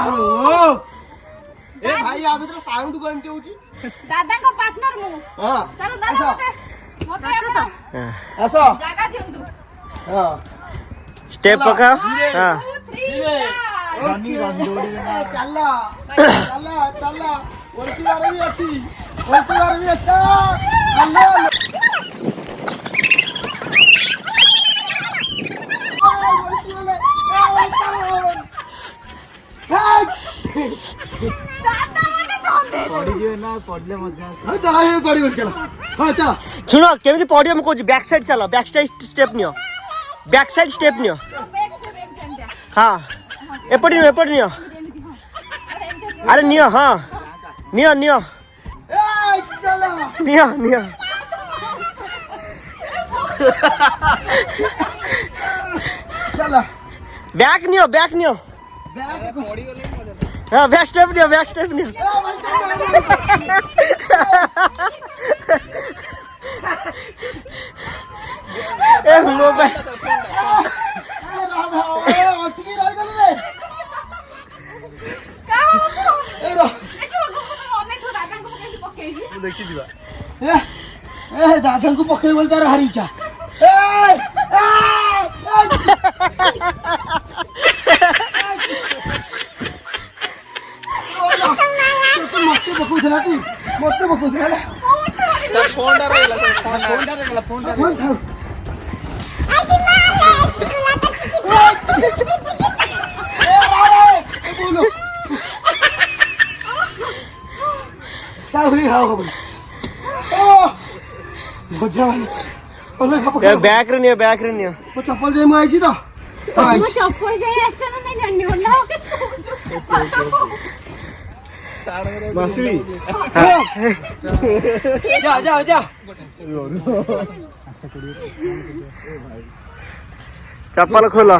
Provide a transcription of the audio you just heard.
ए भाई आ भीतर साउंड को एमती होची दादा को पार्टनर मु हां चलो दादा मते आसो जागा दियंतु हां स्टेप पका हां रनी रन जोड़ी चला चला चला उल्टी बार भी अच्छी अच्छा हेलो শুଣ କେମିତି ପଡ଼ିବ ମୁଁ କହୁଛି ବ୍ୟାକ୍ ସାଇଡ୍ ଚାଲ ବ୍ୟାକ୍ ସାଇଡ୍ ଷ୍ଟେପ୍ ନିଅ ବ୍ୟାକ୍ ସାଇଡ୍ ଷ୍ଟେପ୍ ନିଅ ହଁ ଏପଟେ ନିଅ ଆରେ ନିଅ ହଁ ନିଅ ନିଅ ନିଅ ନିଅ ବ୍ୟାକ୍ ନିଅ ହଁ ବ୍ୟାକ୍ ଷ୍ଟେପ୍ ନିଅ ए मोबाइल दादा को पकड़ बोल तार हारी इच्छा मत पकड़ला तू मत पकड़ला फोन बैक रे नियो चप्पल जाए मुझे तो चप्पल जाए ऐसा नहीं जाननी बोला बांसुरी जा चप्पल खोलो